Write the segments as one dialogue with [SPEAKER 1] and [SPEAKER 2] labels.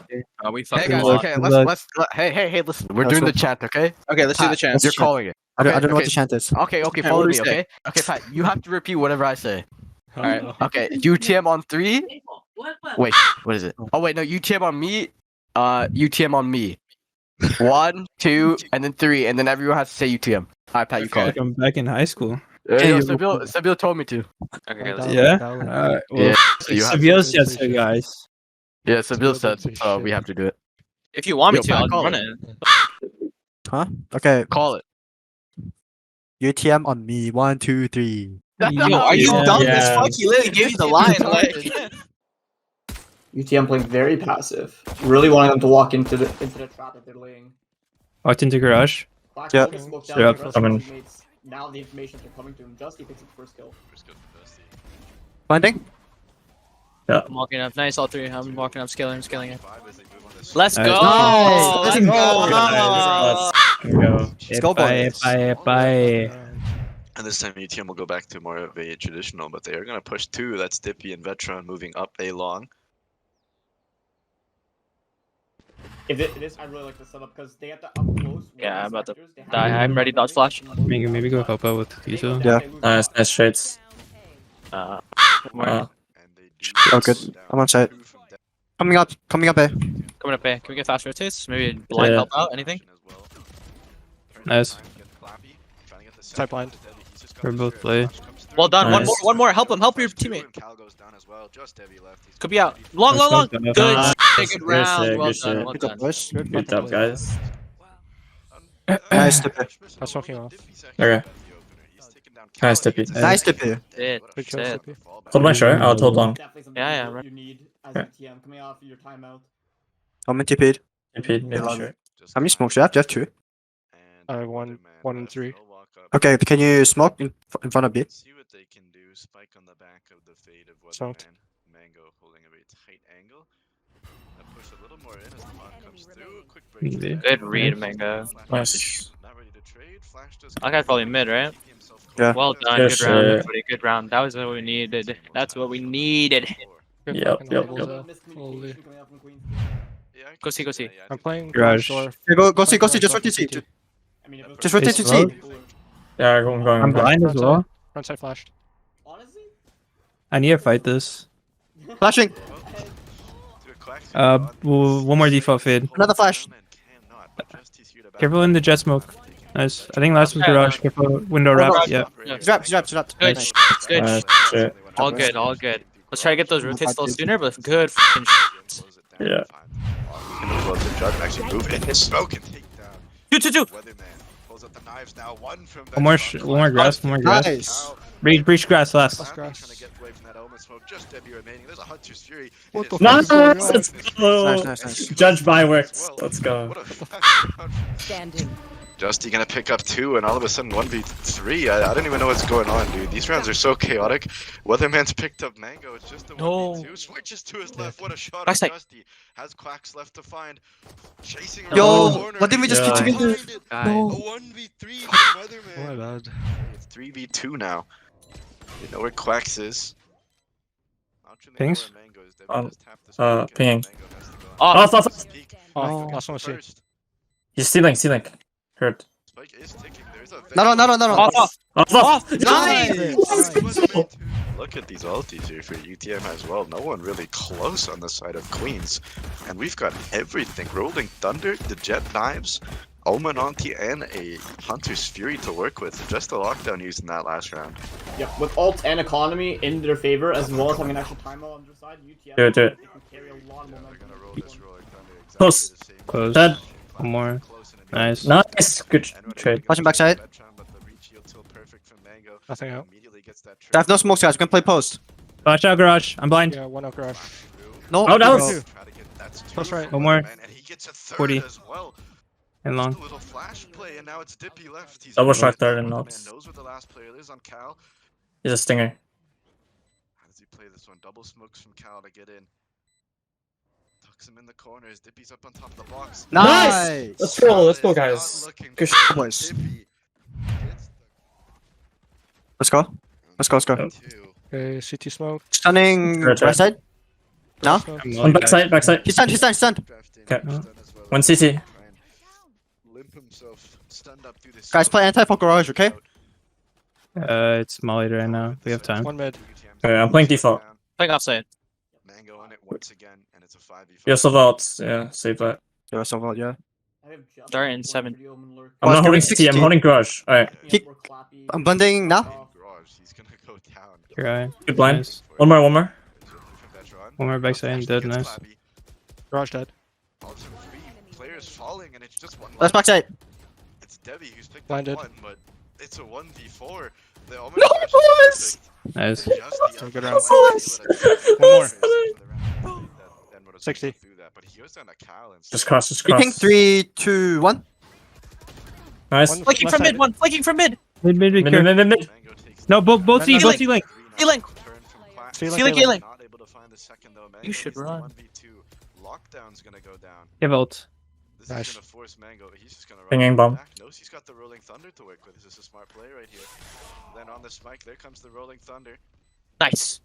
[SPEAKER 1] We
[SPEAKER 2] Hey
[SPEAKER 1] fucking
[SPEAKER 2] guys,
[SPEAKER 1] lost.
[SPEAKER 2] okay,
[SPEAKER 3] Good
[SPEAKER 2] hey, listen. We're doing the chant, okay?
[SPEAKER 1] Okay, let's do the
[SPEAKER 2] Pat,
[SPEAKER 1] chance.
[SPEAKER 2] You're calling it.
[SPEAKER 3] I don't
[SPEAKER 2] Okay,
[SPEAKER 3] know what
[SPEAKER 2] okay.
[SPEAKER 3] the chant is.
[SPEAKER 2] Okay,
[SPEAKER 1] Pat,
[SPEAKER 2] follow
[SPEAKER 1] what do
[SPEAKER 2] me,
[SPEAKER 1] we say?
[SPEAKER 2] okay? Okay, Pat, you have to repeat whatever I say.
[SPEAKER 1] Alright.
[SPEAKER 2] Okay, UTM on 3. Wait, what is it? Oh wait, no, UTM on me. UTM on me. 1, 2, and then 3, and then everyone has to say UTM. Alright, Pat, you call
[SPEAKER 4] Like
[SPEAKER 2] it.
[SPEAKER 4] I'm back in high school.
[SPEAKER 2] Hey,
[SPEAKER 3] you-
[SPEAKER 2] Sabil told me to.
[SPEAKER 1] Okay, let's
[SPEAKER 4] Yeah. Alright. Well,
[SPEAKER 2] Yeah, so you have to.
[SPEAKER 4] Seville said so, guys.
[SPEAKER 2] Yeah, Sabil said, so we have to do it.
[SPEAKER 1] If you want me
[SPEAKER 2] Yo,
[SPEAKER 1] to,
[SPEAKER 2] Pat,
[SPEAKER 1] I'll
[SPEAKER 2] call
[SPEAKER 1] run
[SPEAKER 2] it.
[SPEAKER 1] it.
[SPEAKER 3] Huh? Okay.
[SPEAKER 2] Call it.
[SPEAKER 3] UTM on me. 1, 2, 3.
[SPEAKER 1] Yo, are you
[SPEAKER 4] Yeah.
[SPEAKER 1] dumb as
[SPEAKER 5] Yeah.
[SPEAKER 1] fuck? He literally gave you the line. Like,
[SPEAKER 5] UTM playing very passive, really wanting them to walk into the trap that they're laying.
[SPEAKER 4] Walked into garage.
[SPEAKER 5] Black
[SPEAKER 3] Yeah.
[SPEAKER 5] focus smoked
[SPEAKER 4] Yep,
[SPEAKER 5] down, the rest of
[SPEAKER 4] coming.
[SPEAKER 5] his teammates, now the information are coming to him. Justy picks up the first kill.
[SPEAKER 3] Finding?
[SPEAKER 6] I'm walking up. Nice, all three. I'm walking up, scaling it. Let's
[SPEAKER 4] Nice.
[SPEAKER 6] go!
[SPEAKER 3] Nice.
[SPEAKER 6] Let's
[SPEAKER 3] Let's
[SPEAKER 6] go!
[SPEAKER 5] Let's
[SPEAKER 3] go,
[SPEAKER 4] Bye,
[SPEAKER 3] boys.
[SPEAKER 4] bye.
[SPEAKER 7] And this time UTM will go back to more of a traditional, but they are going to push 2. That's Dippy and Vetron moving up A long.
[SPEAKER 5] If it is, I really like the setup because they have to up close.
[SPEAKER 6] Yeah, I'm about to die. I'm ready, dodge flash.
[SPEAKER 4] Maybe go help out with Tiso.
[SPEAKER 3] Yeah.
[SPEAKER 5] Nice
[SPEAKER 6] trades.
[SPEAKER 7] And they do
[SPEAKER 3] Oh, good.
[SPEAKER 7] down
[SPEAKER 3] I'm on site.
[SPEAKER 7] 2 from down
[SPEAKER 3] Coming up. Coming up, eh?
[SPEAKER 6] Coming up A. Can we get fast rotates? Maybe blind help out? Anything?
[SPEAKER 7] as well.
[SPEAKER 4] Nice.
[SPEAKER 7] Side
[SPEAKER 1] blind.
[SPEAKER 4] We're both play.
[SPEAKER 6] Well done.
[SPEAKER 4] Nice.
[SPEAKER 6] One more. Help him. Help your teammate.
[SPEAKER 7] Cal goes down as well. Just Debbie left. He's
[SPEAKER 6] Could be out. Long.
[SPEAKER 4] Good.
[SPEAKER 6] Good.
[SPEAKER 4] Nice.
[SPEAKER 6] Good round. Well
[SPEAKER 5] good
[SPEAKER 6] done. Well
[SPEAKER 3] Good
[SPEAKER 6] done.
[SPEAKER 3] push.
[SPEAKER 5] Good job, guys.
[SPEAKER 3] Nice, Dippy.
[SPEAKER 1] That's fucking off.
[SPEAKER 5] Okay. Nice, Dippy.
[SPEAKER 3] Nice, Dippy.
[SPEAKER 6] Shit. Shit.
[SPEAKER 5] Hold my short. I'll hold long.
[SPEAKER 6] Yeah, right.
[SPEAKER 5] You need as
[SPEAKER 6] Okay.
[SPEAKER 5] UTM coming off your timeout.
[SPEAKER 3] I'm in TP'd.
[SPEAKER 5] Maybe
[SPEAKER 3] Yeah.
[SPEAKER 5] sure.
[SPEAKER 3] How many smokes do you have? Do you have 2?
[SPEAKER 1] One and three.
[SPEAKER 3] Okay, can you smoke in front of B?
[SPEAKER 7] See what they can do. Spike on the back of the fade of
[SPEAKER 1] Smoked.
[SPEAKER 7] Weatherman. Mango holding a very tight angle. Push a little more in as the mod comes through. Quick break.
[SPEAKER 4] Yeah.
[SPEAKER 6] Good read, Mango.
[SPEAKER 5] Nice.
[SPEAKER 7] Not ready to trade. Flash does
[SPEAKER 6] That guy's probably mid, right?
[SPEAKER 3] Yeah.
[SPEAKER 6] Well done.
[SPEAKER 5] Good
[SPEAKER 6] Good round,
[SPEAKER 5] shit.
[SPEAKER 6] everybody. Good round. That was what we needed. That's what we needed.
[SPEAKER 5] Yep.
[SPEAKER 1] Holy.
[SPEAKER 6] Go see.
[SPEAKER 1] I'm playing
[SPEAKER 4] Garage.
[SPEAKER 1] door.
[SPEAKER 3] Yeah, go see, just rotate C. Just rotate to C.
[SPEAKER 5] Yeah, I'm going.
[SPEAKER 4] I'm blind as well.
[SPEAKER 1] Front side flashed.
[SPEAKER 5] Honestly,
[SPEAKER 4] I need to fight this.
[SPEAKER 3] Flashing.
[SPEAKER 4] One more default fade.
[SPEAKER 3] Another flash.
[SPEAKER 4] Careful in the jet smoke. Nice. I think last was garage. Careful window wrap. Yeah.
[SPEAKER 3] He's wrapped.
[SPEAKER 6] Good.
[SPEAKER 3] Nice.
[SPEAKER 6] Good.
[SPEAKER 5] shit.
[SPEAKER 6] All good. Let's try to get those rotates a little sooner, but good fucking shit.
[SPEAKER 5] Yeah.
[SPEAKER 7] Actually move in his smoke and take down.
[SPEAKER 6] 2.
[SPEAKER 7] Weatherman pulls up the knives now. One from
[SPEAKER 4] One more grass.
[SPEAKER 3] Nice.
[SPEAKER 4] Breach grass last.
[SPEAKER 7] Trying to get away from that element smoke. Just Debbie remaining. There's a Hunter's Fury.
[SPEAKER 1] What the
[SPEAKER 5] Nice.
[SPEAKER 1] fuck is going on?
[SPEAKER 5] Let's go.
[SPEAKER 3] Nice.
[SPEAKER 5] Judge by works. Let's go.
[SPEAKER 8] Standing.
[SPEAKER 7] Justy gonna pick up 2 and all of a sudden 1v3. I don't even know what's going on, dude. These rounds are so chaotic. Weatherman's picked up Mango. It's just a 1v2. Switches to his left. What a shot on
[SPEAKER 6] Backside.
[SPEAKER 7] Justy. Has Quacks left to find. Chasing around
[SPEAKER 3] Yo,
[SPEAKER 7] the corner.
[SPEAKER 3] what did we just
[SPEAKER 5] get
[SPEAKER 7] He's
[SPEAKER 5] together?
[SPEAKER 7] behind it.
[SPEAKER 6] Guy.
[SPEAKER 7] A 1v3 from Weatherman.
[SPEAKER 1] My bad.
[SPEAKER 7] It's 3v2 now. You know where Quacks is. Not sure they know
[SPEAKER 4] Pings?
[SPEAKER 7] where Mango is. Debbie just tapped the spike,
[SPEAKER 5] pinging.
[SPEAKER 7] and Mango has to go
[SPEAKER 6] Off.
[SPEAKER 7] out. Peek.
[SPEAKER 1] Oh, last one was C.
[SPEAKER 7] First.
[SPEAKER 5] He's stealing. Hurt.
[SPEAKER 7] Spike is ticking. There's a
[SPEAKER 3] No.
[SPEAKER 6] Off.
[SPEAKER 3] Nice.
[SPEAKER 7] Look at these ultis here for UTM as well. No one really close on the side of Queens. And we've got everything. Rolling Thunder, the Jet Knives, Omen Onti, and a Hunter's Fury to work with. Just a lockdown using that last round.
[SPEAKER 5] Yeah, with ult and economy in their favor, as well as having an extra timeout on their side, UTM Do it. they can carry a lot of
[SPEAKER 7] They're
[SPEAKER 5] momentum.
[SPEAKER 7] gonna roll this Rolling Thunder exactly
[SPEAKER 5] Close.
[SPEAKER 7] the same way.
[SPEAKER 4] Close.
[SPEAKER 5] Dead.
[SPEAKER 4] One more.
[SPEAKER 7] Close and
[SPEAKER 4] Nice.
[SPEAKER 5] Nice. Good trade.
[SPEAKER 3] Watching backside.
[SPEAKER 7] But the reach yield still perfect from Mango.
[SPEAKER 1] Nothing out.
[SPEAKER 7] Immediately gets that
[SPEAKER 3] I have no smokes, guys. We can play post.
[SPEAKER 4] Watch out garage. I'm blind.
[SPEAKER 1] Yeah, one out garage.
[SPEAKER 3] No.
[SPEAKER 5] Oh, no.
[SPEAKER 1] Two.
[SPEAKER 7] Try to get that's 2
[SPEAKER 1] Plus right.
[SPEAKER 7] from
[SPEAKER 4] One more.
[SPEAKER 7] Weatherman, and he gets a third
[SPEAKER 4] 40.
[SPEAKER 7] as well.
[SPEAKER 4] And
[SPEAKER 7] Just
[SPEAKER 4] long.
[SPEAKER 7] a little flash play, and now it's Dippy left. He's
[SPEAKER 5] Double shot third and
[SPEAKER 7] Weatherman
[SPEAKER 5] knocks.
[SPEAKER 7] knows where the last player is on Cal.
[SPEAKER 5] He's a stinger.
[SPEAKER 7] How does he play this one? Double smokes from Cal to get in. Tucks him in the corners. Dippy's up on top of the box.
[SPEAKER 3] Nice.
[SPEAKER 5] Let's go. Let's go,
[SPEAKER 7] Not
[SPEAKER 5] guys.
[SPEAKER 7] looking
[SPEAKER 5] Good
[SPEAKER 7] good.
[SPEAKER 5] shit,
[SPEAKER 3] boys.
[SPEAKER 7] Dippy gets
[SPEAKER 3] Let's go. Let's go.
[SPEAKER 7] the 2.
[SPEAKER 1] Okay, CT smoke.
[SPEAKER 3] Stunning
[SPEAKER 5] Right
[SPEAKER 3] right side. No?
[SPEAKER 1] Smoke.
[SPEAKER 4] I'm
[SPEAKER 5] On backside.
[SPEAKER 3] He's stunned.
[SPEAKER 7] Draft
[SPEAKER 4] Okay.
[SPEAKER 7] One
[SPEAKER 4] CT.
[SPEAKER 7] Limp himself, stand up through this.
[SPEAKER 3] Guys, play anti for garage, okay?
[SPEAKER 4] It's Molly right now. We have time.
[SPEAKER 1] One mid.
[SPEAKER 4] Okay, I'm playing default.
[SPEAKER 6] Playing offside.
[SPEAKER 7] Mango on it once again, and it's a 5v5.
[SPEAKER 4] You also vault. Yeah, save that.
[SPEAKER 3] Yeah, so well, yeah.
[SPEAKER 6] They're in 7.
[SPEAKER 4] I'm not holding
[SPEAKER 3] Guys,
[SPEAKER 4] CT. I'm holding garage. Alright.
[SPEAKER 3] I'm blending now.
[SPEAKER 7] He's gonna go down.
[SPEAKER 4] Your guy. Good blind.
[SPEAKER 6] Nice.
[SPEAKER 4] One more. One more.
[SPEAKER 7] One
[SPEAKER 4] more backside, dead, nice.
[SPEAKER 1] Garage dead.
[SPEAKER 7] Also, 3 players falling, and it's just one.
[SPEAKER 3] Let's backside.
[SPEAKER 7] It's Debbie who's picked
[SPEAKER 1] Blinded.
[SPEAKER 7] up 1, but it's a 1v4. The
[SPEAKER 3] No,
[SPEAKER 4] boys! Nice.
[SPEAKER 1] So good round. One more. 60.
[SPEAKER 4] Just cross. Just
[SPEAKER 3] Peeking,
[SPEAKER 4] cross.
[SPEAKER 3] 3, 2, 1.
[SPEAKER 4] Nice.
[SPEAKER 1] One-
[SPEAKER 6] Flanking
[SPEAKER 1] left
[SPEAKER 6] from
[SPEAKER 1] side.
[SPEAKER 6] mid. One flanking from mid.
[SPEAKER 4] Mid. No, both
[SPEAKER 1] C, both
[SPEAKER 6] C-link. C-link.
[SPEAKER 1] Ceiling,
[SPEAKER 6] Ceiling.
[SPEAKER 7] Not able to find the second though. Mango
[SPEAKER 6] You should
[SPEAKER 7] gets the
[SPEAKER 6] run.
[SPEAKER 7] 1v2. Lockdown's gonna go down.
[SPEAKER 4] Give ult.
[SPEAKER 7] This
[SPEAKER 1] Nice.
[SPEAKER 7] is gonna force Mango. He's just gonna run
[SPEAKER 4] Pinging bomb.
[SPEAKER 7] back. Knows he's got the rolling thunder to work with. This is a smart play right here. Then on the spike, there comes the rolling thunder.
[SPEAKER 6] Nice.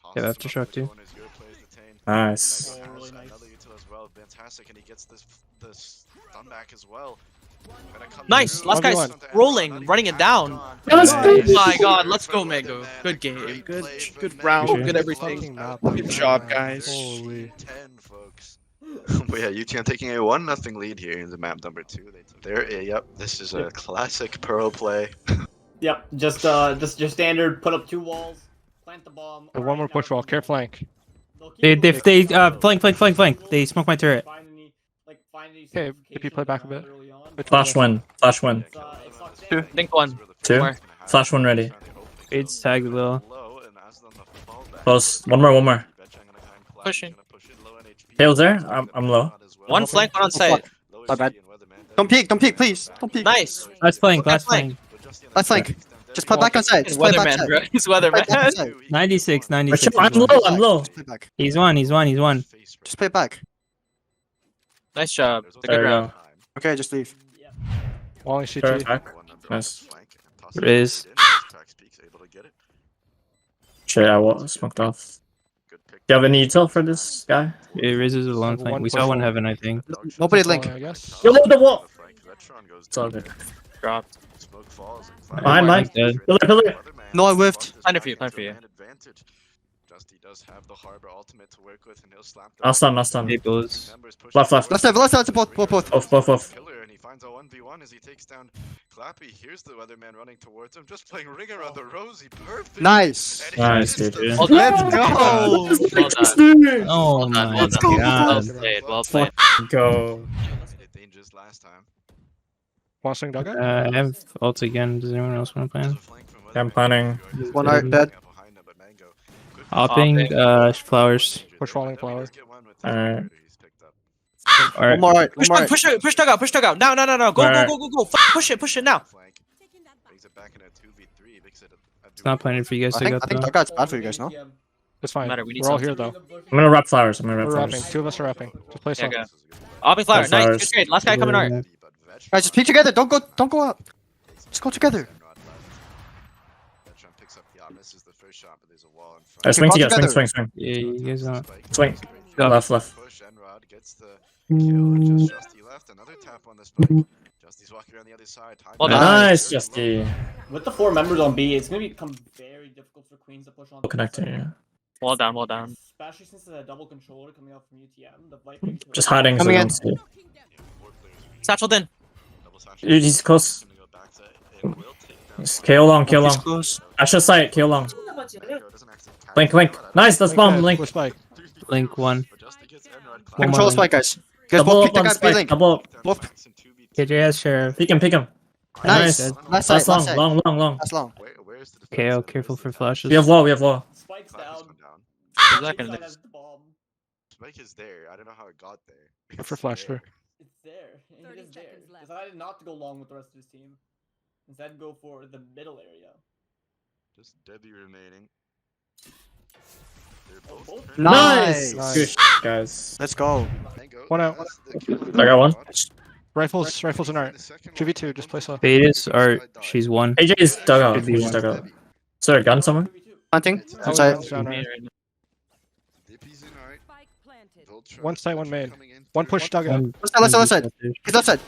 [SPEAKER 7] Tosses
[SPEAKER 4] Yeah,
[SPEAKER 7] him
[SPEAKER 4] after
[SPEAKER 7] up
[SPEAKER 4] shock
[SPEAKER 7] to the
[SPEAKER 4] too.
[SPEAKER 7] corners. Your plays detained.
[SPEAKER 4] Nice.
[SPEAKER 7] Mango has another util as well. Fantastic, and he gets this stun back as well. Gonna come
[SPEAKER 6] Nice.
[SPEAKER 7] through.
[SPEAKER 6] Last guy's
[SPEAKER 7] 1v1.
[SPEAKER 6] rolling, running it down.
[SPEAKER 4] Let's
[SPEAKER 6] Oh
[SPEAKER 4] go.
[SPEAKER 6] my god, let's go, Mango.
[SPEAKER 7] Man,
[SPEAKER 6] Good
[SPEAKER 7] a
[SPEAKER 6] game.
[SPEAKER 7] great
[SPEAKER 6] Good
[SPEAKER 7] play from
[SPEAKER 6] good
[SPEAKER 7] Mango.
[SPEAKER 6] round.
[SPEAKER 4] Appreciate
[SPEAKER 6] Good
[SPEAKER 4] it.
[SPEAKER 6] everything.
[SPEAKER 1] Fucking map.
[SPEAKER 6] Good job, guys.
[SPEAKER 1] Holy.
[SPEAKER 7] 10, folks. But yeah, UTM taking a 1-0 lead here in the map number 2. Yep, this is a classic Pearl play.
[SPEAKER 5] Yep, just your standard. Put up 2 walls, plant the bomb.
[SPEAKER 1] One more push wall. Care flank.
[SPEAKER 4] They flank. They smoke my turret.
[SPEAKER 1] Okay, if you play back a bit.
[SPEAKER 4] Flash one. Flash one.
[SPEAKER 6] Think 1.
[SPEAKER 4] 2.
[SPEAKER 6] More.
[SPEAKER 4] Flash one ready. It's tagged low. Close. One more.
[SPEAKER 6] Pushing.
[SPEAKER 4] Tails there. I'm low.
[SPEAKER 6] One flank, one on site.
[SPEAKER 3] My bad. Don't peek, please. Don't peek.
[SPEAKER 6] Nice.
[SPEAKER 4] Last flank.
[SPEAKER 6] Last flank.
[SPEAKER 3] Let's flank. Just play back on side.
[SPEAKER 6] It's
[SPEAKER 3] Just play back
[SPEAKER 6] Weatherman,
[SPEAKER 3] side.
[SPEAKER 6] bro. It's
[SPEAKER 3] Play back on
[SPEAKER 6] Weatherman.
[SPEAKER 3] side.
[SPEAKER 4] 96.
[SPEAKER 3] I'm
[SPEAKER 4] low.
[SPEAKER 3] Just play back.
[SPEAKER 4] He's one.
[SPEAKER 3] Just play back.
[SPEAKER 6] Nice job. It's a
[SPEAKER 4] There
[SPEAKER 6] good
[SPEAKER 4] we
[SPEAKER 6] round.
[SPEAKER 4] go.
[SPEAKER 3] Okay, just leave.
[SPEAKER 1] Walling
[SPEAKER 4] Sure.
[SPEAKER 1] CT.
[SPEAKER 4] Nice. Riz. Shit, I was smoked off. Do you have any util for this guy? Yeah, Riz is a long flank. We saw one heaven, I think.
[SPEAKER 3] Nobody link.
[SPEAKER 1] I guess.
[SPEAKER 4] Yo, the wall. It's all good.
[SPEAKER 6] Dropped.
[SPEAKER 4] Behind mine. Pillar.
[SPEAKER 3] No, I whiffed.
[SPEAKER 6] Plan for you.
[SPEAKER 7] Justy does have the harbor ultimate to work with, and he'll slap
[SPEAKER 4] Last time.
[SPEAKER 6] Tables.
[SPEAKER 4] Left.
[SPEAKER 3] Left side, both.
[SPEAKER 4] Both.
[SPEAKER 7] Killer, and he finds a 1v1 as he takes down Clappy. Here's the weatherman running towards him, just playing ring around the rosy. Perfect.
[SPEAKER 3] Nice.
[SPEAKER 7] And he
[SPEAKER 4] Nice,
[SPEAKER 7] gets
[SPEAKER 4] dude.
[SPEAKER 7] the
[SPEAKER 6] Well
[SPEAKER 3] Let's
[SPEAKER 6] done.
[SPEAKER 3] go.
[SPEAKER 4] Oh
[SPEAKER 6] Well done.
[SPEAKER 4] my
[SPEAKER 6] Well done.
[SPEAKER 4] god.
[SPEAKER 6] Well played. Well played.
[SPEAKER 4] Go.
[SPEAKER 7] dangerous last time.
[SPEAKER 1] Want swing dugout?
[SPEAKER 4] I have ult again. Does anyone else want to plan? I'm planning.
[SPEAKER 3] One art dead.
[SPEAKER 4] Hopping, flowers.
[SPEAKER 1] Push walling flower.
[SPEAKER 4] Alright.
[SPEAKER 3] One
[SPEAKER 4] Alright.
[SPEAKER 3] more art.
[SPEAKER 6] Push dugout. No. Go. Push it now.
[SPEAKER 4] It's not planning for you guys
[SPEAKER 3] I
[SPEAKER 4] to
[SPEAKER 3] think
[SPEAKER 4] go though.
[SPEAKER 3] dugout's bad for you guys, no?
[SPEAKER 1] It's fine.
[SPEAKER 6] Matter, we need
[SPEAKER 1] We're all
[SPEAKER 6] something.
[SPEAKER 1] here though.
[SPEAKER 4] I'm gonna wrap flowers.
[SPEAKER 1] We're rapping.
[SPEAKER 4] flowers.
[SPEAKER 1] 2 of us are rapping. Just play
[SPEAKER 6] Yeah,
[SPEAKER 1] some.
[SPEAKER 6] go. Hopping flower.
[SPEAKER 4] Flowers.
[SPEAKER 6] Nice. Good trade. Last guy coming art.
[SPEAKER 3] Guys, just peek together. Don't go up. Just go together.
[SPEAKER 4] Swing
[SPEAKER 3] Okay,
[SPEAKER 4] together.
[SPEAKER 3] together.
[SPEAKER 4] Swing. Yeah, you guys don't.
[SPEAKER 7] Swing.
[SPEAKER 4] Go. Left.
[SPEAKER 7] Push Enrod gets the kill. Just Justy left. Another tap on this spike. Justy's walking around the other side. Time
[SPEAKER 6] Well
[SPEAKER 7] to-
[SPEAKER 6] done.
[SPEAKER 4] Nice, Justy.
[SPEAKER 5] With the 4 members on B, it's gonna become very difficult for Queens to push on.
[SPEAKER 4] Connecting. Yeah.
[SPEAKER 6] Well down.
[SPEAKER 5] Especially since there's a double controller coming out from UTM. The Viper
[SPEAKER 4] Just hiding so
[SPEAKER 3] Coming
[SPEAKER 4] they
[SPEAKER 3] in.
[SPEAKER 4] don't see.
[SPEAKER 6] Satchel in.
[SPEAKER 4] Dude, he's close. He's KO long.
[SPEAKER 3] He's close.
[SPEAKER 4] Asha sight. KO long. Link. Nice. That's bomb. Link.
[SPEAKER 1] Push spike.
[SPEAKER 4] Link one.
[SPEAKER 3] Control spike, guys. You guys
[SPEAKER 4] Double
[SPEAKER 3] both
[SPEAKER 4] up
[SPEAKER 3] pick the
[SPEAKER 4] on
[SPEAKER 3] guy
[SPEAKER 4] spike.
[SPEAKER 3] B-link.
[SPEAKER 4] Double up.
[SPEAKER 3] Both.
[SPEAKER 4] KJS sheriff. Pick him.
[SPEAKER 3] Nice. Last side,
[SPEAKER 4] That's
[SPEAKER 3] last side.
[SPEAKER 4] long.
[SPEAKER 3] That's long.
[SPEAKER 4] KO, careful for flashes.
[SPEAKER 7] We have
[SPEAKER 4] wall.
[SPEAKER 5] Spike's down.
[SPEAKER 6] Is that gonna
[SPEAKER 5] Side
[SPEAKER 6] miss?
[SPEAKER 5] has the bomb.
[SPEAKER 7] Spike is there. I don't know how it got there.
[SPEAKER 1] Look for flash through.
[SPEAKER 5] It's there. It
[SPEAKER 8] 30
[SPEAKER 5] is there.
[SPEAKER 8] seconds left.
[SPEAKER 5] Decided not to go long with the rest of his team. Instead, go for the middle area.
[SPEAKER 7] Just Debbie remaining. They're both
[SPEAKER 5] Both?
[SPEAKER 7] turning.
[SPEAKER 3] Nice.
[SPEAKER 4] Good guys.
[SPEAKER 3] Let's go.
[SPEAKER 7] Mango
[SPEAKER 1] One out.
[SPEAKER 7] has the kill.
[SPEAKER 4] I got one.
[SPEAKER 1] Rifles and art. 2v2, just play soft.
[SPEAKER 4] Betas are. She's one. AJ's dugout.
[SPEAKER 1] Should be
[SPEAKER 4] She's
[SPEAKER 1] one.
[SPEAKER 4] dugout. Is there a gun somewhere?
[SPEAKER 3] Hunting.
[SPEAKER 1] Oh,
[SPEAKER 3] Outside.
[SPEAKER 1] it's down right.
[SPEAKER 7] Dippy's in art.
[SPEAKER 8] Spike planted.
[SPEAKER 7] Volt
[SPEAKER 1] One side, one main. One push dug out.
[SPEAKER 3] Left side. He's left side.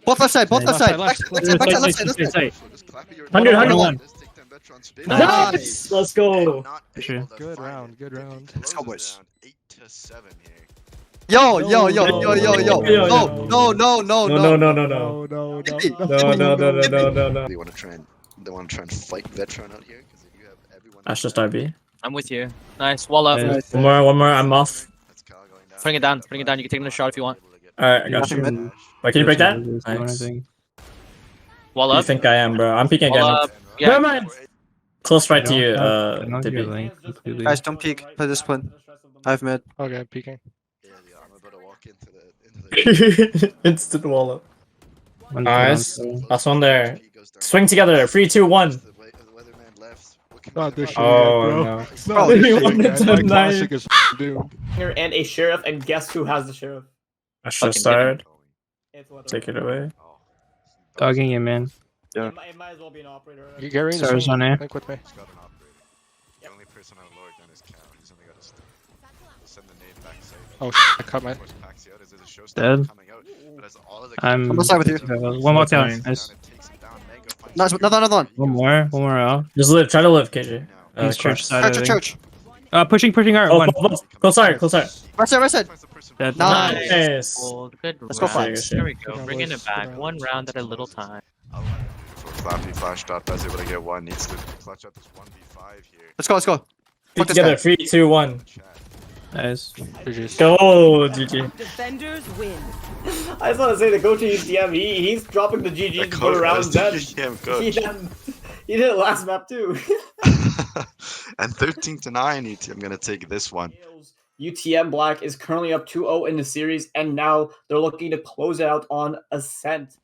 [SPEAKER 3] Both left side. Both left side. Back side. Left side.
[SPEAKER 4] 100, 101.
[SPEAKER 3] Nice.
[SPEAKER 5] Let's go.
[SPEAKER 4] Sure.
[SPEAKER 1] Good round. Good round.
[SPEAKER 3] Let's go, boys.
[SPEAKER 7] 8-7 here.
[SPEAKER 3] Yo.
[SPEAKER 4] No.
[SPEAKER 3] No.
[SPEAKER 5] No.
[SPEAKER 7] They want to try and fight Vetron out here because they do have everyone.
[SPEAKER 4] Ash just RB.
[SPEAKER 6] I'm with you. Nice. Wall up.
[SPEAKER 4] Nice. One more. I'm off.
[SPEAKER 7] That's Kyle going down.
[SPEAKER 6] Putting it down. Putting it down. You can take another shot if you want.
[SPEAKER 4] Alright, I got you. Wait, can you break that? Nice.
[SPEAKER 6] Wall
[SPEAKER 4] What do you
[SPEAKER 6] up.
[SPEAKER 4] think I am, bro? I'm peeking
[SPEAKER 6] Wall
[SPEAKER 4] again.
[SPEAKER 6] up. Yeah.
[SPEAKER 4] Never mind. Close right to you, Dippy.
[SPEAKER 3] Guys, don't peek. Play discipline. I have mid.
[SPEAKER 1] Okay, peeking.
[SPEAKER 7] Yeah, I'm about to walk into the
[SPEAKER 4] Instant wall up. Nice. Last one there. Swing together. 3, 2, 1.
[SPEAKER 7] The weatherman left. What can
[SPEAKER 1] Oh,
[SPEAKER 7] we do?
[SPEAKER 1] this shit,
[SPEAKER 4] Oh
[SPEAKER 1] bro.
[SPEAKER 4] no.
[SPEAKER 1] No,
[SPEAKER 4] Three,
[SPEAKER 1] this shit,
[SPEAKER 4] one,
[SPEAKER 1] guys.
[SPEAKER 4] ten,
[SPEAKER 1] My
[SPEAKER 4] nine.
[SPEAKER 1] classic is doomed.
[SPEAKER 5] And a sheriff, and guess who has the sheriff?
[SPEAKER 4] I should start.
[SPEAKER 5] It's
[SPEAKER 4] Take it away.
[SPEAKER 7] Oh.
[SPEAKER 9] Dogging you, man.
[SPEAKER 5] It might as well be an operator. Right?
[SPEAKER 1] You get ready to
[SPEAKER 9] Stars
[SPEAKER 1] swing.
[SPEAKER 9] on air.
[SPEAKER 1] Link with me.
[SPEAKER 7] He's got an operator. The only person on Lord then is Cal. He's only got a stick. We'll send the nade back safe.
[SPEAKER 1] Oh, shit, I cut my.
[SPEAKER 7] Of course, Paxi out. Is there's a showstopper
[SPEAKER 9] Dead.
[SPEAKER 7] coming out, but as all of the
[SPEAKER 9] I'm
[SPEAKER 3] On the side with you.
[SPEAKER 9] one more down. Nice.
[SPEAKER 3] Nice. Another one.
[SPEAKER 9] One more out.
[SPEAKER 4] Just live. Try to live, KJ.
[SPEAKER 9] He's church side. I think.
[SPEAKER 3] Church.
[SPEAKER 9] Pushing art.
[SPEAKER 4] Oh,
[SPEAKER 9] One.
[SPEAKER 4] close side.
[SPEAKER 3] Right side.
[SPEAKER 9] Dead.
[SPEAKER 3] Nice.
[SPEAKER 4] Nice.
[SPEAKER 6] Good
[SPEAKER 3] Let's go,
[SPEAKER 6] round.
[SPEAKER 3] Fox.
[SPEAKER 6] There we go.
[SPEAKER 1] Yeah,
[SPEAKER 6] Bringing
[SPEAKER 1] boys.
[SPEAKER 6] it back. One round at a little time.
[SPEAKER 7] Flappy flash dot does able to get one. Needs to clutch out this 1v5 here.
[SPEAKER 3] Let's go.
[SPEAKER 4] Keep
[SPEAKER 3] Fuck this
[SPEAKER 4] together.
[SPEAKER 3] guy.
[SPEAKER 4] 3, 2, 1.
[SPEAKER 9] Nice.
[SPEAKER 1] GG's.
[SPEAKER 4] Go, GG.
[SPEAKER 8] Defenders win.
[SPEAKER 5] I just want to say the coach of UTM, he's dropping the GG to go around bench. He did it last map too.
[SPEAKER 7] And 13-9, I'm gonna take this one.
[SPEAKER 5] UTM Black is currently up 2-0 in the series, and now they're looking to close it out on Ascent.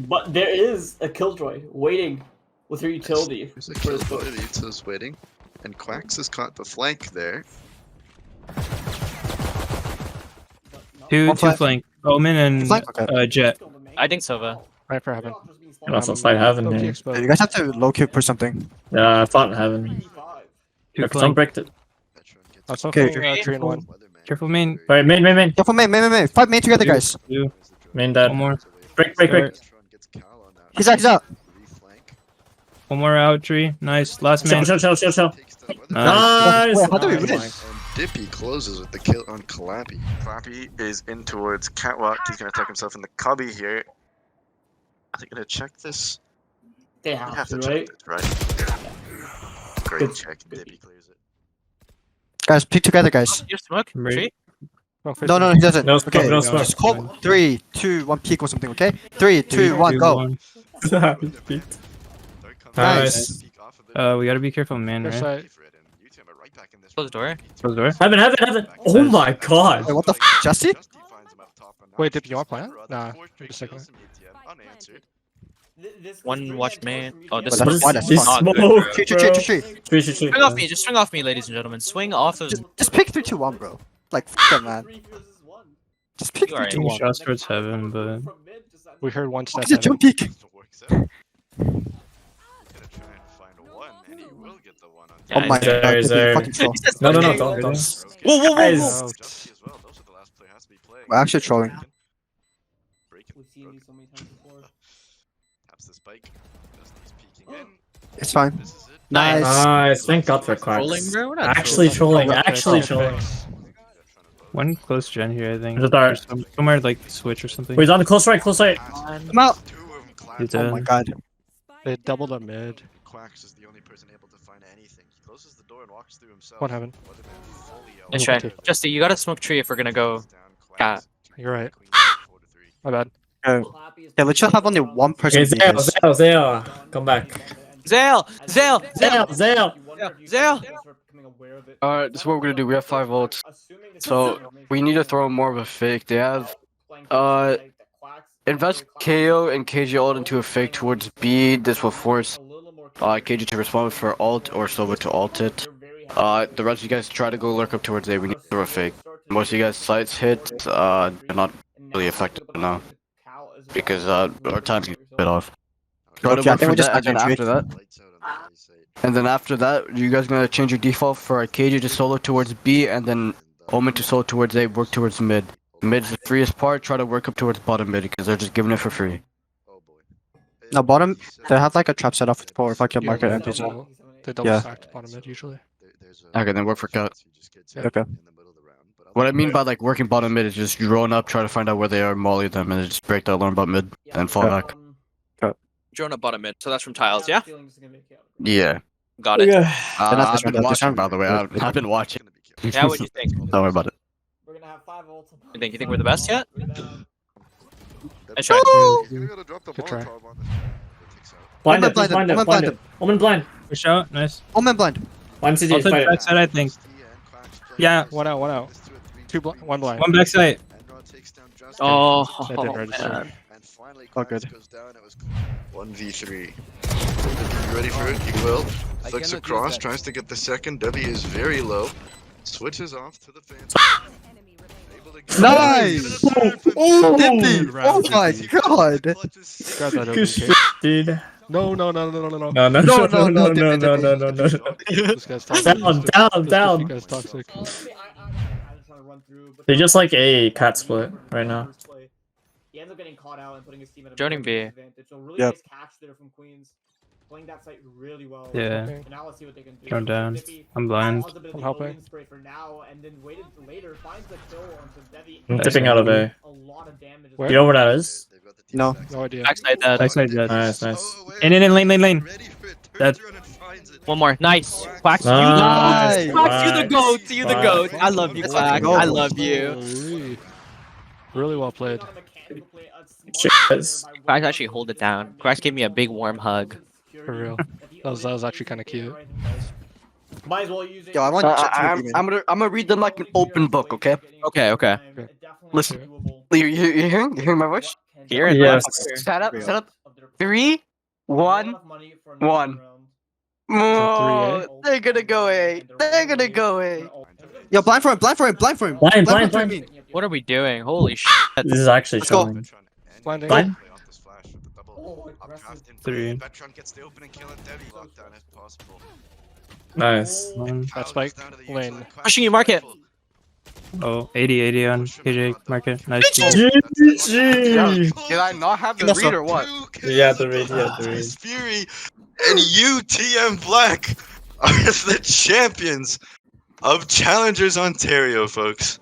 [SPEAKER 5] But there is a Killjoy waiting with her utility.
[SPEAKER 7] There's a
[SPEAKER 5] for his
[SPEAKER 7] kill
[SPEAKER 5] push.
[SPEAKER 7] for Utah's waiting, and Quacks has caught the flank there.
[SPEAKER 9] Two
[SPEAKER 3] One flank.
[SPEAKER 9] flank. Omen and
[SPEAKER 3] Flank? Okay.
[SPEAKER 9] Jet.
[SPEAKER 6] I think Sova.
[SPEAKER 1] Right for heaven.
[SPEAKER 4] And also slide heaven
[SPEAKER 1] Low-key
[SPEAKER 4] here.
[SPEAKER 1] exposed.
[SPEAKER 3] You guys have to low kill push something.
[SPEAKER 4] Yeah, I thought heaven.
[SPEAKER 9] Two
[SPEAKER 4] Don't
[SPEAKER 9] flank.
[SPEAKER 4] break it.
[SPEAKER 1] I'm so
[SPEAKER 3] Okay.
[SPEAKER 1] 3 and 1.
[SPEAKER 9] Careful main.
[SPEAKER 4] Alright, main.
[SPEAKER 3] Careful main. Fight main together, guys.
[SPEAKER 9] Two.
[SPEAKER 4] Main dead.
[SPEAKER 9] One more.
[SPEAKER 4] Break.
[SPEAKER 3] He's out.
[SPEAKER 9] One more out. Tree. Nice. Last man.
[SPEAKER 4] Chill.
[SPEAKER 9] Nice.
[SPEAKER 4] Nice.
[SPEAKER 3] Wait, how do we win?
[SPEAKER 7] And Dippy closes with the kill on Clappy. Clappy is in towards Catwalk. He's gonna attack himself in the cubby here. Are they gonna check this?
[SPEAKER 5] They
[SPEAKER 7] They
[SPEAKER 5] have to,
[SPEAKER 7] check
[SPEAKER 5] right?
[SPEAKER 7] it, right? Great check. Dippy clears it.
[SPEAKER 3] Guys, peek together, guys.
[SPEAKER 6] You smoke?
[SPEAKER 9] Right.
[SPEAKER 6] Tree?
[SPEAKER 3] No, he doesn't.
[SPEAKER 4] No smoke,
[SPEAKER 3] Okay,
[SPEAKER 4] no smoke.
[SPEAKER 3] just call 3, 2, 1 peek or something, okay? 3, 2, 1, go.
[SPEAKER 4] Nice.
[SPEAKER 9] We gotta be careful, man.
[SPEAKER 1] Your
[SPEAKER 9] Right?
[SPEAKER 1] side.
[SPEAKER 6] Close the door.
[SPEAKER 9] Close the door.
[SPEAKER 4] Heaven. Oh my god.
[SPEAKER 3] Wait, what the Jesse?
[SPEAKER 1] Wait, Dip, you want plan? Nah, just a second.
[SPEAKER 7] Unanswered.
[SPEAKER 6] One watch main. Oh, this
[SPEAKER 3] Well,
[SPEAKER 6] is
[SPEAKER 3] that's fine, that's
[SPEAKER 4] He's
[SPEAKER 3] fine.
[SPEAKER 6] not
[SPEAKER 4] smoke,
[SPEAKER 6] good,
[SPEAKER 3] Tree.
[SPEAKER 4] Tree.
[SPEAKER 6] Swing off me. Just swing off me, ladies and gentlemen. Swing off of.
[SPEAKER 3] Just pick 3, 2, 1, bro. Like, f that, man. Just pick
[SPEAKER 6] You
[SPEAKER 3] 3,
[SPEAKER 6] are
[SPEAKER 3] 2, 1.
[SPEAKER 9] Shots towards heaven, but
[SPEAKER 1] We heard one stat.
[SPEAKER 3] He's a jump peek. Oh my god,
[SPEAKER 4] There,
[SPEAKER 3] Dippy,
[SPEAKER 4] there.
[SPEAKER 3] fucking troll.
[SPEAKER 4] No,
[SPEAKER 6] Okay.
[SPEAKER 4] don't.
[SPEAKER 6] Whoa.
[SPEAKER 4] Guys.
[SPEAKER 3] We're actually trolling.
[SPEAKER 5] We've seen these so many times before.
[SPEAKER 7] Taps the spike. Dusty's peeking in.
[SPEAKER 3] It's fine.
[SPEAKER 7] This is it.
[SPEAKER 3] Nice.
[SPEAKER 4] Nice. Thank God for
[SPEAKER 6] Trolling,
[SPEAKER 4] Quacks.
[SPEAKER 6] bro? We're not
[SPEAKER 4] Actually trolling.
[SPEAKER 1] Oh,
[SPEAKER 4] Actually
[SPEAKER 1] okay.
[SPEAKER 4] trolling.
[SPEAKER 9] one close gen here, I think.
[SPEAKER 4] There's a dart.
[SPEAKER 9] Or somewhere like switch or something.
[SPEAKER 4] Wait, he's on the close right.
[SPEAKER 3] I'm out.
[SPEAKER 7] Two of them
[SPEAKER 9] He's
[SPEAKER 7] clapped.
[SPEAKER 9] dead.
[SPEAKER 3] Oh my god.
[SPEAKER 1] They doubled a mid.
[SPEAKER 7] Quacks is the only person able to find anything. He closes the door and walks through himself.
[SPEAKER 1] One heaven.
[SPEAKER 7] Weatherman fully out.
[SPEAKER 6] Nice try. Justy, you gotta smoke tree if we're gonna go.
[SPEAKER 7] Down, Quacks.
[SPEAKER 1] You're right.
[SPEAKER 7] Queen 4-3.
[SPEAKER 1] My bad.
[SPEAKER 3] Yeah, let's just have only one person.
[SPEAKER 4] Okay,
[SPEAKER 3] beat us.
[SPEAKER 4] Zale. Come back.
[SPEAKER 6] Zale.
[SPEAKER 4] Zale.
[SPEAKER 2] Alright, this is what we're gonna do. We have 5 volts. So, we need to throw more of a fake. They have invest KO and KG ult into a fake towards B. This will force KG to respond for alt or Sova to alt it. The rest of you guys try to go lurk up towards A. We need to throw a fake. Most of you guys sights hit, they're not really effective now because our time's a bit off. Try to
[SPEAKER 3] Okay, I
[SPEAKER 2] work
[SPEAKER 3] think
[SPEAKER 2] for
[SPEAKER 3] we just
[SPEAKER 2] that, and then
[SPEAKER 3] concentrate.
[SPEAKER 2] after that,
[SPEAKER 7] Lights out on the A side.
[SPEAKER 2] you guys gonna change your default for KG to solo towards B, and then Omen to soul towards A, work towards mid. Mid's the freest part, try to work up towards bottom mid because they're just giving it for free.
[SPEAKER 3] No, bottom, they have like a trap set off for if I can
[SPEAKER 1] Yeah,
[SPEAKER 3] market
[SPEAKER 1] they
[SPEAKER 3] and pizza.
[SPEAKER 1] double, they double
[SPEAKER 3] Yeah.
[SPEAKER 1] stacked bottom mid usually.
[SPEAKER 2] Okay, then work for cut.
[SPEAKER 3] Okay.
[SPEAKER 2] What I mean by like working bottom mid is just drone up, try to find out where they are, molly them, and then just break the alarm bot mid, and fall back.
[SPEAKER 10] Drone up bottom mid, so that's from tiles, yeah?
[SPEAKER 2] Yeah.
[SPEAKER 10] Got it.
[SPEAKER 2] I've been watching, by the way. I've been watching.
[SPEAKER 10] Yeah, what'd you think?
[SPEAKER 2] Don't worry about it.
[SPEAKER 10] You think we're the best yet? Nice
[SPEAKER 1] try.
[SPEAKER 7] Good
[SPEAKER 1] try.
[SPEAKER 5] Blind
[SPEAKER 3] Omen
[SPEAKER 5] it,
[SPEAKER 3] blind
[SPEAKER 5] blind
[SPEAKER 3] him,
[SPEAKER 5] it,
[SPEAKER 3] Omen
[SPEAKER 5] blind
[SPEAKER 3] blind
[SPEAKER 5] it.
[SPEAKER 3] him.
[SPEAKER 5] Omen blind.
[SPEAKER 9] Push out. Nice.
[SPEAKER 3] Omen blind.
[SPEAKER 5] Blind CT,
[SPEAKER 9] I'll take
[SPEAKER 5] fight it.
[SPEAKER 9] backside, I think. Yeah.
[SPEAKER 1] One out. One blind.
[SPEAKER 9] One backside.
[SPEAKER 10] Oh,
[SPEAKER 1] That didn't register.
[SPEAKER 10] man.
[SPEAKER 3] Oh, good.
[SPEAKER 7] 1v3. You ready for it? You will. Flicks across, tries to get the second. W is very low. Switches off to the fans.
[SPEAKER 3] Nice! Oh, Dippy! Oh my god!
[SPEAKER 1] Grab that
[SPEAKER 4] Good
[SPEAKER 1] OBK.
[SPEAKER 4] shit, dude.
[SPEAKER 1] No.
[SPEAKER 4] No, no,
[SPEAKER 3] No,
[SPEAKER 1] This guy's toxic.
[SPEAKER 4] Down.
[SPEAKER 1] This guy's toxic.
[SPEAKER 4] They just like a cat split right now.
[SPEAKER 5] He ends up getting caught out and putting his team at a
[SPEAKER 6] Joining B.
[SPEAKER 5] disadvantage. So really
[SPEAKER 3] Yep.
[SPEAKER 5] nice catch there from Queens. Playing that site really well.
[SPEAKER 9] Yeah.
[SPEAKER 5] And now let's see what they can do.
[SPEAKER 9] Go down.
[SPEAKER 5] Dippy
[SPEAKER 9] I'm blind.
[SPEAKER 5] paused a bit of
[SPEAKER 1] I'm
[SPEAKER 5] the
[SPEAKER 1] helping.
[SPEAKER 5] Odin spray for now, and then waited later, finds the kill onto Devi.
[SPEAKER 4] I'm dipping out of A.
[SPEAKER 5] A lot of damage.
[SPEAKER 1] Where?
[SPEAKER 4] You know where that is?
[SPEAKER 3] No.
[SPEAKER 1] No idea.
[SPEAKER 6] Backside dead.
[SPEAKER 9] Backside dead.
[SPEAKER 4] Nice.
[SPEAKER 9] In, lane. Dead.
[SPEAKER 6] One more. Nice. Quack.
[SPEAKER 3] Nice.
[SPEAKER 6] Quack, you the goat. You the
[SPEAKER 4] Quack.
[SPEAKER 6] goat. I love you, Quack. I love you.
[SPEAKER 1] Holy. Really well played.
[SPEAKER 4] Shit.
[SPEAKER 6] Quack actually hold it down. Quack gave me a big warm hug.
[SPEAKER 1] For real. That was actually kind of cute.
[SPEAKER 5] Might as well use it.
[SPEAKER 3] Yo, I want
[SPEAKER 2] I'm gonna read them like an open book, okay?
[SPEAKER 6] Okay.
[SPEAKER 2] Listen. You hearing my voice?
[SPEAKER 6] Here.
[SPEAKER 4] Yes.
[SPEAKER 2] Set up. 3, 1, 1. Oh, they're gonna go A.
[SPEAKER 3] Yo, blind for him.
[SPEAKER 4] Blind.
[SPEAKER 6] What are we doing? Holy shit.
[SPEAKER 4] This is actually
[SPEAKER 3] Let's go.
[SPEAKER 4] showing.
[SPEAKER 1] Blinding.
[SPEAKER 4] Blind?
[SPEAKER 5] Oh, aggressive.
[SPEAKER 9] 3.
[SPEAKER 7] Betron gets the opening kill and Devi locked down if possible.
[SPEAKER 4] Nice.
[SPEAKER 1] That spike lane.
[SPEAKER 6] Pushing you, market.
[SPEAKER 9] Oh, 80 on KJ market. Nice.
[SPEAKER 4] GG.
[SPEAKER 2] Did I not have the read or what?
[SPEAKER 4] Yeah, the read.
[SPEAKER 7] Fury and UTM Black are the champions of Challengers Ontario, folks.